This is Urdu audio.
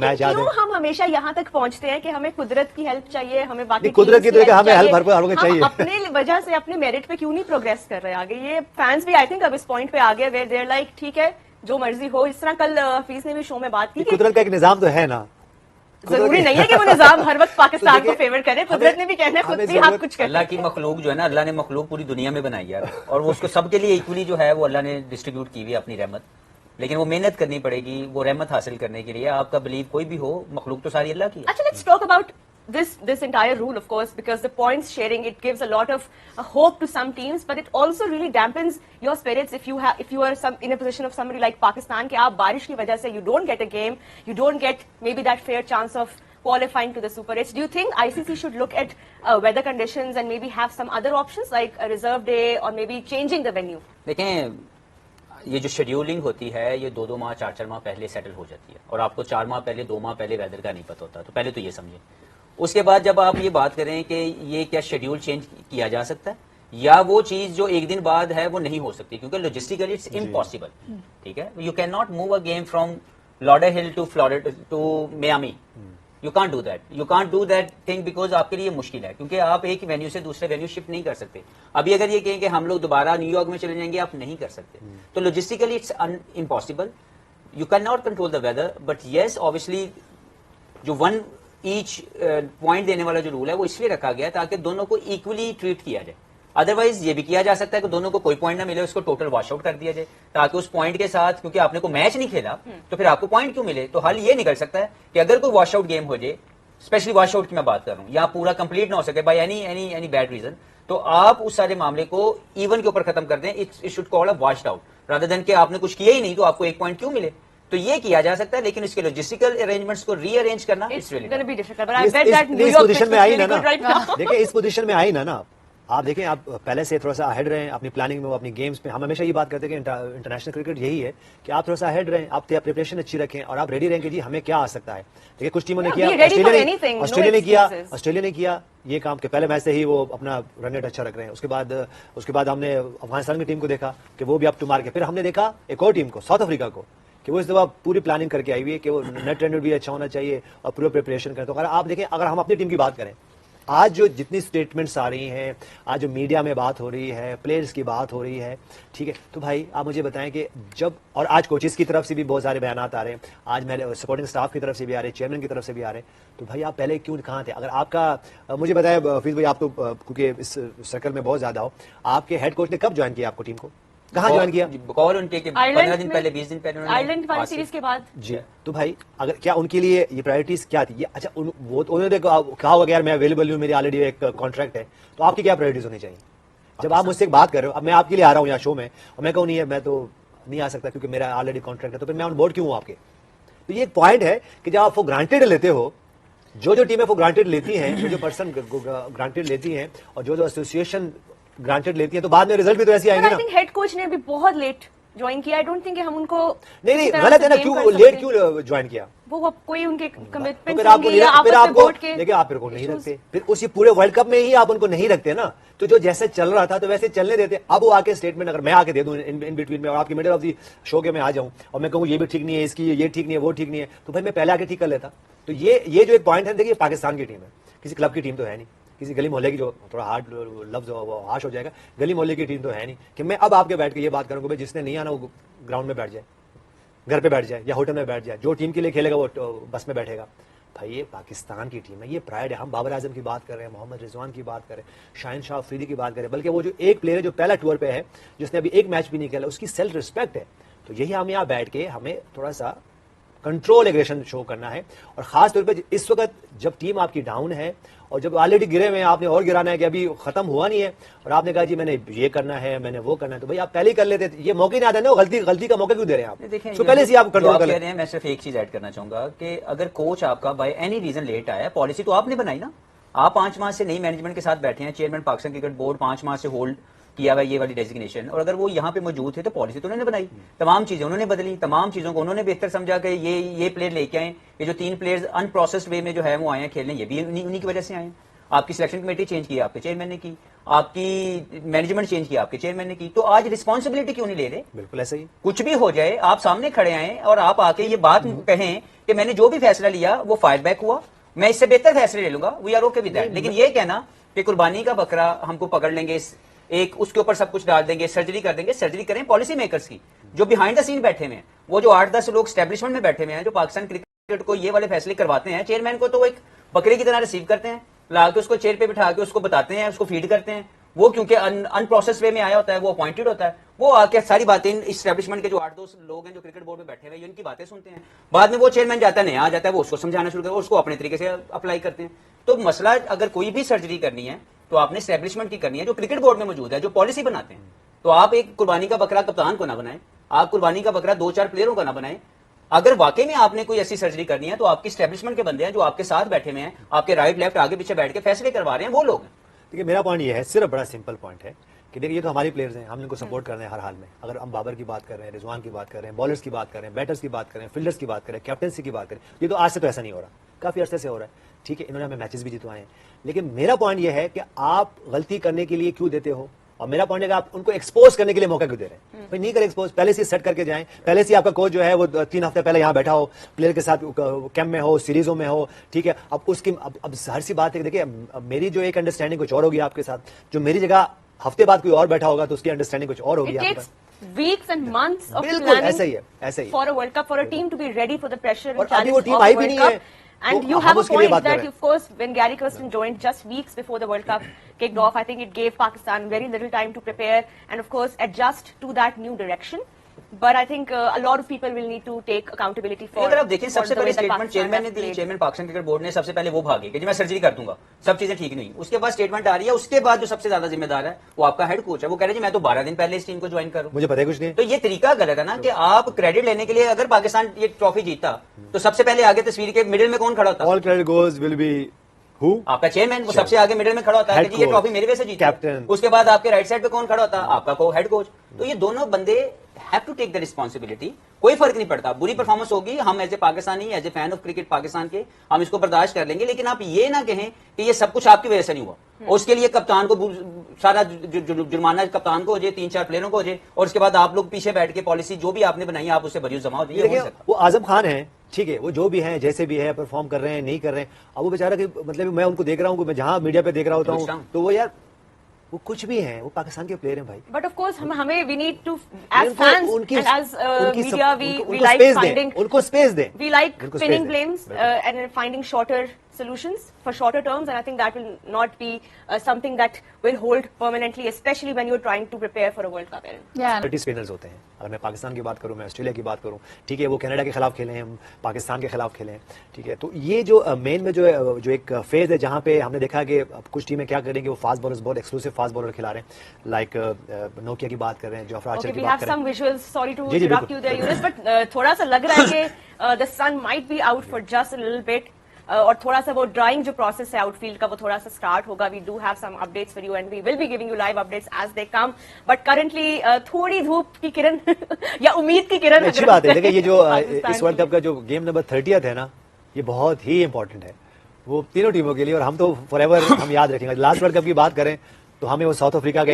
میچ یاد ہے. ہم ہمیشہ یہاں تک پہنچتے ہیں کہ ہمیں قدرت کی ہیلپ چاہیے, ہمیں باقی قدرت کی طرح ہمیں ہیلپ بھرپور ہر وقت چاہیے. اپنے وجہ سے اپنے میرٹ پہ کیوں نہیں پروگریس کر رہے آگے؟ یہ فینس بھی آئی تھنک اب اس پوائنٹ پہ آگے ویئر دے آر لائک ٹھیک ہے جو مرضی ہو. اس طرح کل حفیظ نے بھی شو میں بات کی, قدرت کا ایک نظام تو ہے نا, ضروری نہیں ہے کہ وہ نظام ہر وقت پاکستان کو فیور کرے. قدرت نے بھی کہنا ہے خود بھی آپ کچھ کریں. اللہ کی مخلوق جو ہے نا, اللہ نے مخلوق پوری دنیا میں بنائی ہے اور وہ اس کو سب کے لیے ایکولی جو ہے وہ اللہ نے ڈسٹریبیوٹ کی ہوئی ہے اپنی رحمت, لیکن وہ محنت کرنی پڑے گی وہ رحمت حاصل کرنے کے لیے. آپ کا بلیو کوئی بھی ہو, مخلوق تو ساری اللہ کی ہے. اچھا, let's talk about this entire rule, of course, because the points sharing, it gives a lot of hope to some teams, but it also really dampens your spirits if you are in a position of somebody like Pakistan کہ آپ بارش کی وجہ سے you don't get a game, you don't get maybe that fair chance of qualifying to the Super 8. Do you think ICC should look at weather conditions and maybe have some other options like a reserve day or maybe changing the venue? دیکھیں, یہ جو شیڈیولنگ ہوتی ہے یہ 2 ماہ 4 ماہ پہلے سیٹل ہو جاتی ہے, اور آپ کو 4 ماہ پہلے 2 ماہ پہلے ویدر کا نہیں پتہ ہوتا. تو پہلے تو یہ سمجھیں. اس کے بعد جب آپ یہ بات کریں کہ یہ کیا شیڈیول چینج کیا جا سکتا ہے, یا وہ چیز جو ایک دن بعد ہے وہ نہیں ہو سکتی, کیونکہ لوجسٹیکلی اٹس امپاسبل. ٹھیک ہے, you can not move a game from Lauderhill to Miami. You can't do that, you can't do that thing because آپ کے لیے مشکل ہے, کیونکہ آپ ایک وینیو سے دوسرے وینیو شفٹ نہیں کر سکتے. ابھی اگر یہ کہیں کہ ہم لوگ دوبارہ نیو یارک میں چلے جائیں گے, آپ نہیں کر سکتے. تو logistically it's impossible. You can not control the weather, but yes obviously جو ون ایچ پوائنٹ دینے والا جو رول ہے وہ اس لیے رکھا گیا تاکہ دونوں کو ایکولی ٹریٹ کیا جائے. ادروائز یہ بھی کیا جا سکتا ہے کہ دونوں کو کوئی پوائنٹ نہ ملے, اس کو ٹوٹل واش آؤٹ کر دیا جائے, تاکہ اس پوائنٹ کے ساتھ, کیونکہ آپ نے کوئی میچ نہیں کھیلا تو پھر آپ کو پوائنٹ کیوں ملے. تو حل یہ نکل سکتا ہے کہ اگر کوئی واش آؤٹ گیم ہو جائے, اسپیشلی واش آؤٹ کی میں بات کر رہا ہوں, یا پورا کمپلیٹ نہ ہو سکے بائی اینی بیڈ ریزن, تو آپ اس سارے معاملے کو ایون کے اوپر ختم کر دیں. It should call a washed out rather than کہ آپ نے کچھ کیا ہی نہیں تو آپ کو 1 پوائنٹ کیوں ملے. تو یہ کیا جا سکتا ہے, لیکن اس کے لاجسٹیکل ارینجمنٹس کو ری ارینج کرنا اس پوزیشن میں آئی نا, دیکھیں اس پوزیشن میں آئی نا آپ دیکھیں, آپ پہلے سے تھوڑا سا اہیڈ رہیں اپنی پلاننگ میں, اپنی گیمز پہ. ہم ہمیشہ یہ بات کرتے ہیں کہ انٹرنیشنل کرکٹ یہی ہے کہ آپ تھوڑا سا اہیڈ رہیں, آپ پریپریشن اچھی رکھیں اور آپ ریڈی رہیں کہ جی ہمیں کیا آ سکتا ہے. دیکھیں کچھ ٹیموں نے کیا, آسٹریلیا نے کیا یہ کام کہ پہلے میچ سے ہی وہ اپنا رن ریٹ اچھا رکھ رہے ہیں. اس کے بعد ہم نے افغانستان کی ٹیم کو دیکھا کہ وہ بھی اپ ٹو مار کے. پھر ہم نے دیکھا ایک اور ٹیم کو, ساؤتھ افریقہ کو, کہ وہ اس دفعہ پوری پلاننگ کر کے آئی ہوئی ہے کہ وہ نیٹ رن ریٹ بھی اچھا ہونا چاہیے اور پورا پریپریشن کریں. تو اگر آپ دیکھیں, اگر ہم اپنی ٹیم کی بات کریں, آج جو جتنی اسٹیٹمنٹس آ رہی ہیں, آج جو میڈیا میں بات ہو رہی ہے, پلیئرز کی بات ہو رہی ہے, ٹھیک ہے, تو بھائی آپ مجھے بتائیں کہ جب, اور آج کوچز کی طرف سے بھی بہت سارے بیانات آ رہے ہیں, آج میں سپورٹنگ اسٹاف کی طرف سے بھی آ رہے ہیں, چیئرمین کی طرف سے بھی آ رہے ہیں, تو بھائی آپ پہلے کیوں کہاں تھے؟ اگر آپ کا, مجھے بتائیں حفیظ بھائی, آپ تو کیونکہ اس سرکل میں بہت زیادہ ہو, آپ کے ہیڈ کوچ نے کب جوائن کیا آپ کو ٹیم کو, کہاں جوائن کیا؟ بقول ان کے 15 دن پہلے 20 دن پہلے آئرلینڈ والی سیریز کے بعد. جی, تو بھائی اگر کیا ان کے لیے یہ پرائرٹیز کیا تھی؟ اچھا وہ انہوں نے کہا ہوگا کہ یار میں اویلیبل ہوں, میری آلریڈی ایک کانٹریکٹ ہے, تو آپ کی کیا پرائرٹیز ہونی چاہیے؟ جب آپ مجھ سے بات کر رہے ہو, اب میں آپ کے لیے آ رہا ہوں یہاں شو میں اور میں کہوں نہیں ہے میں تو نہیں آ سکتا کیونکہ میرا آلریڈی کانٹریکٹ ہے, تو پھر میں آن بورڈ کیوں ہوں آپ کے؟ تو یہ ایک پوائنٹ ہے کہ جب آپ فور گرانٹیڈ لیتے ہو, جو ٹیمیں فور گرانٹیڈ لیتی ہیں, جو پرسن گرانٹیڈ لیتی ہیں, اور جو ایسوسیشن گرانٹیڈ لیتی ہیں, تو بعد میں ریزلٹ بھی تو ایسے آئیں گے نا. ہیڈ کوچ نے بھی بہت لیٹ جوائن کیا. آئی ڈونٹ تھنک کہ ہم ان کو نہیں غلط ہے نا, کیوں لیٹ کیوں جوائن کیا؟ وہ کوئی ان کے کمٹمنٹ پھر آپ کو دیکھیں, آپ پھر کو نہیں رکھتے, پھر اسی پورے ورلڈ کپ میں ہی آپ ان کو نہیں رکھتے نا. تو جو جیسے چل رہا تھا تو ویسے چلنے دیتے. اب وہ آ کے اسٹیٹمنٹ اگر میں آ کے دے دوں ان بٹوین میں, اور آپ کی مڈل آف دی شو کے میں آ جاؤں اور میں کہوں یہ بھی ٹھیک نہیں ہے, اس کی یہ ٹھیک نہیں ہے, وہ ٹھیک نہیں ہے, تو بھائی میں پہلے آ کے ٹھیک کر لیتا. تو یہ جو ایک پوائنٹ ہے, دیکھیے پاکستان کی ٹیم ہے, کسی کلب کی ٹیم تو ہے نہیں, کسی گلی محلے کی, جو تھوڑا ہارڈ لفظ ہارش ہو جائے گا, گلی محلے کی ٹیم تو ہے نہیں کہ میں اب آپ کے بیٹھ کے یہ بات کروں کہ جس نے نہیں آنا وہ گراؤنڈ میں بیٹھ جائے, گھر پہ بیٹھ جائے یا ہوٹل میں بیٹھ جائے, جو ٹیم کے لیے کھیلے گا وہ بس میں بیٹھے گا. بھائی یہ پاکستان کی ٹیم ہے, یہ پرائڈ ہے. ہم بابر اعظم کی بات کر رہے ہیں, محمد رضوان کی بات کر رہے ہیں, شاہین شاہ افریدی کی بات کر رہے ہیں, بلکہ وہ جو ایک پلیئر ہے جو پہلا ٹور پہ ہے, جس نے ابھی ایک میچ بھی نہیں کھیلا, اس کی سیلف رسپیکٹ ہے. تو یہی ہم یہاں بیٹھ کے ہمیں تھوڑا سا کنٹرول ایگریشن شو کرنا ہے, اور خاص طور پہ اس وقت جب ٹیم آپ کی ڈاؤن ہے اور جب آلریڈی گرے ہوئے ہیں, آپ نے اور گرانا ہے کہ ابھی ختم ہوا نہیں ہے, اور آپ نے کہا جی میں نے یہ کرنا ہے, میں نے وہ کرنا ہے, تو بھائی آپ پہلے ہی کر لیتے. یہ موقع نہیں آتا نا, غلطی کا موقع کیوں دے رہے ہیں آپ؟ دیکھیں تو پہلے سے آپ کنٹرول کر رہے ہیں. میں صرف ایک چیز ایڈ کرنا چاہوں گا کہ اگر کوچ آپ کا بائی اینی ریزن لیٹ آیا, پالیسی تو آپ نے بنائی نا, آپ 5 ماہ سے نئی مینجمنٹ کے ساتھ بیٹھے ہیں, چیئرمین پاکستان کرکٹ بورڈ 5 ماہ سے ہولڈ کیا ہوا یہ والی ڈیزگنیشن, اور اگر وہ یہاں پہ موجود تھے تو پالیسی تو انہوں نے بنائی, تمام چیزیں انہوں نے بدلی, تمام چیزوں کو انہوں نے بہتر سمجھا کہ یہ پلیئر لے کے آئیں, یہ جو 3 پلیئرز ان پروسیسڈ وے میں جو ہے وہ آئے ہیں کھیلنے, یہ بھی انہی کی وجہ سے آئے ہیں. آپ کی سلیکشن کمیٹی چینج کی, آپ کے چیئرمین نے کی, آپ کی مینجمنٹ چینج کی، آپ کے چیئرمین نے کی، تو آج رسپانسبلٹی کیوں نہیں لے رہے؟ بالکل ایسا ہی. کچھ بھی ہو جائے آپ سامنے کھڑے آئیں اور آپ آ کے یہ بات کہیں کہ میں نے جو بھی فیصلہ لیا وہ فائر بیک ہوا، میں اس سے بہتر فیصلے لے لوں گا، we are okay with that. لیکن یہ کہنا کہ قربانی کا بکرا ہم کو پکڑ لیں گے، ایک اس کے اوپر سب کچھ ڈال دیں گے، سرجری کر دیں گے، سرجری کریں پالیسی میکرز کی جو بیہائنڈ دا سین بیٹھے ہوئے ہیں، وہ جو 8-10 لوگ اسٹیبلشمنٹ میں بیٹھے ہوئے ہیں جو پاکستان کرکٹ کو یہ والے فیصلے کرواتے ہیں. چیئرمین کو تو وہ ایک بکرے کی طرح ریسیو کرتے ہیں، لا کے اس کو چیئر پہ بٹھا کے اس کو بتاتے ہیں، اس کو فیڈ کرتے ہیں. وہ کیونکہ ان پروسیس وے میں آیا ہوتا ہے، وہ اپوائنٹڈ ہوتا ہے، وہ آ کے ساری باتیں اسٹیبلشمنٹ کے جو 8-2 لوگ ہیں جو کرکٹ بورڈ میں بیٹھے ہوئے ہیں ان کی باتیں سنتے ہیں. بعد میں وہ چیئرمین جاتا ہے، نیا آ جاتا ہے، وہ اس کو سمجھانا شروع کرتا ہے، اس کو اپنے طریقے سے اپلائی کرتے ہیں. تو مسئلہ اگر کوئی بھی سرجری کرنی ہے تو آپ نے اسٹیبلشمنٹ کی کرنی ہے جو کرکٹ بورڈ میں موجود ہے، جو پالیسی بناتے ہیں. تو آپ ایک قربانی کا بکرا کپتان کو نہ بنائیں، آپ قربانی کا بکرا 2-4 پلیئروں کا نہ بنائیں. اگر واقعی میں آپ نے کوئی ایسی سرجری کرنی ہے تو آپ کی اسٹیبلشمنٹ کے بندے ہیں جو آپ کے ساتھ بیٹھے ہوئے ہیں، آپ کے رائٹ لیفٹ آگے پیچھے بیٹھ کے فیصلے کروا رہے ہیں، وہ لوگ ہیں. دیکھیے میرا پوائنٹ یہ ہے، صرف بڑا سمپل پوائنٹ ہے کہ دیکھیے یہ تو ہماری پلیئرز ہیں، ہم ان کو سپورٹ کر رہے ہیں ہر حال میں. اگر ہم بابر کی بات کر رہے ہیں، رضوان کی بات کر رہے ہیں، بالرز کی بات کر رہے ہیں، بیٹرز کی بات کر رہے ہیں، فیلڈرز کی بات کر رہے ہیں، کیپٹنسی کی بات کریں، یہ تو آج سے تو ایسا نہیں ہو رہا، کافی عرصے سے ہو رہا ہے. ٹھیک ہے، انہوں نے ہمیں میچز بھی جتوائے ہیں، لیکن میرا پوائنٹ یہ ہے کہ آپ غلطی کرنے کے لیے کیوں دیتے ہو؟ اور میرا پوائنٹ ہے کہ آپ ان کو ایکسپوز کرنے کے لیے موقع کیوں دے رہے ہیں؟ بھائی نہیں کریں ایکسپوز، پہلے سے سیٹ کر کے جائیں. پہلے سے آپ کا کوچ جو ہے وہ 3 ہفتے پہلے یہاں بیٹھا ہو، پلیئر کے ساتھ کیمپ میں ہو، سیریزوں میں ہو. ٹھیک ہے، اب اس کی اب ظاہر سی بات ہے کہ دیکھیے میری جو ایک انڈرسٹینڈنگ کچھ اور ہوگی آپ کے ساتھ، جو میری جگہ ہفتے بعد کوئی اور بیٹھا ہوگا تو اس کی انڈرسٹینڈنگ کچھ اور ہوگی It آپ کے takes pass. weeks and months of بالکل planning ایسا ہی ہے، ایسا ہی. for a World Cup, for a team to be ready for the pressure and اور ابھی وہ challenge team of I the بھی World نہیں ہے. Cup. And تو you ہم have a اس کے لیے point بات کر that, رہے ہیں. of course, when Gary Kirsten joined just weeks before the World Cup kicked off, I think it gave Pakistan very little time to prepare and, of course, adjust to that new direction. But I think a lot of people will need to take accountability for اگر آپ دیکھیں سب سے the way پہلے that اسٹیٹمنٹ Pakistan چیئرمین نے has the, played. Chairman Pakistan cricket board نے سب سے پہلے وہ بھاگے کہ جی میں سرجری کر دوں گا، سب چیزیں ٹھیک نہیں. اس کے بعد اسٹیٹمنٹ آ رہی ہے، اس کے بعد جو سب سے زیادہ ذمہ دار ہے وہ آپ کا ہیڈ کوچ ہے، وہ کہہ رہے ہیں جی میں تو 12 دن پہلے اس ٹیم کو جوائن کروں. مجھے پتہ ہے کچھ نہیں. تو یہ طریقہ غلط ہے نا کہ آپ کریڈٹ لینے کے لیے، اگر پاکستان یہ ٹرافی جیتا تو سب سے پہلے آگے تصویر کے مڈل میں کون کھڑا ہوتا؟ All credit goes will be who? آپ کا چیئرمین، وہ سب سے آگے مڈل میں کھڑا ہوتا ہے کہ جی یہ ٹرافی میری وجہ سے جیتی. کیپٹن. اس کے بعد آپ کے رائٹ سائڈ پہ کون کھڑا ہوتا؟ آپ کا ہیڈ کوچ. تو یہ دونوں بندے have to take the responsibility. کوئی فرق نہیں پڑتا، بری پرفارمنس ہوگی، ہم as a Pakistani, as a fan of cricket Pakistan کے، ہم اس کو برداشت کر لیں گے. لیکن آپ یہ نہ کہیں کہ یہ سب کچھ آپ کی وجہ سے نہیں ہوا، اور اس کے لیے کپتان کو سارا جرمانہ کپتان کو ہو جائے، 3-4 پلیئروں کو ہو جائے، اور اس کے بعد آپ لوگ پیچھے بیٹھ کے پالیسی جو بھی آپ نے بنائی آپ اسے بریوز جمع ہو جائے. وہ اعظم خان ہیں، ٹھیک ہے، وہ جو بھی ہیں جیسے بھی ہے پرفارم کر رہے ہیں نہیں کر رہے ہیں. اب وہ بیچارہ کہ مطلب میں ان کو دیکھ رہا ہوں کہ میں جہاں میڈیا پہ دیکھ رہا ہوتا ہوں تو وہ یار وہ کچھ بھی ہیں، وہ پاکستان کے پلیئر ہیں بھائی. But of course, ہمیں we need to, as fans and as media, we like finding, ان کو اسپیس دیں. we like pinning blames and finding shorter solutions for shorter terms, and I think that will not be something that will hold permanently, especially when you're trying to prepare for a World Cup. Spinners ہوتے ہیں. اگر میں پاکستان کی بات کروں، میں آسٹریلیا کی بات کروں، ٹھیک ہے، وہ کینیڈا کے خلاف کھیلے ہیں، ہم پاکستان کے خلاف کھیلے ہیں، ٹھیک ہے. تو یہ جو مین میں جو ایک فیز ہے جہاں پہ ہم نے دیکھا کہ کچھ ٹیمیں کیا کریں گے، وہ فاسٹ بالرز بہت ایکسکلوسیو فاسٹ بالر کھلا رہے ہیں، لائک نوکیا کی بات کر رہے ہیں، جعفر آرچر Okay, کی we بات have کر رہے some ہیں. visuals. Sorry to G G interrupt you there, Yunus, but تھوڑا سا لگ رہا ہے کہ the sun might be out for just a little bit. اور تھوڑا سا وہ ڈرائنگ جو پروسیس ہے آؤٹ فیلڈ کا وہ تھوڑا سا اسٹارٹ ہوگا. We do have some updates for you and we will be giving you live updates as they come. But currently تھوڑی دھوپ کی کرن یا امید کی کرن. اچھی بات ہے. دیکھیں یہ جو اس ورلڈ کپ کا جو گیم نمبر 30 ہے نا، یہ بہت ہی امپورٹنٹ ہے وہ تینوں ٹیموں کے لیے، اور ہم تو فار ایور ہم یاد رکھیں گے. لاسٹ ورلڈ کپ کی بات کریں تو ہمیں وہ ساؤتھ افریقہ کے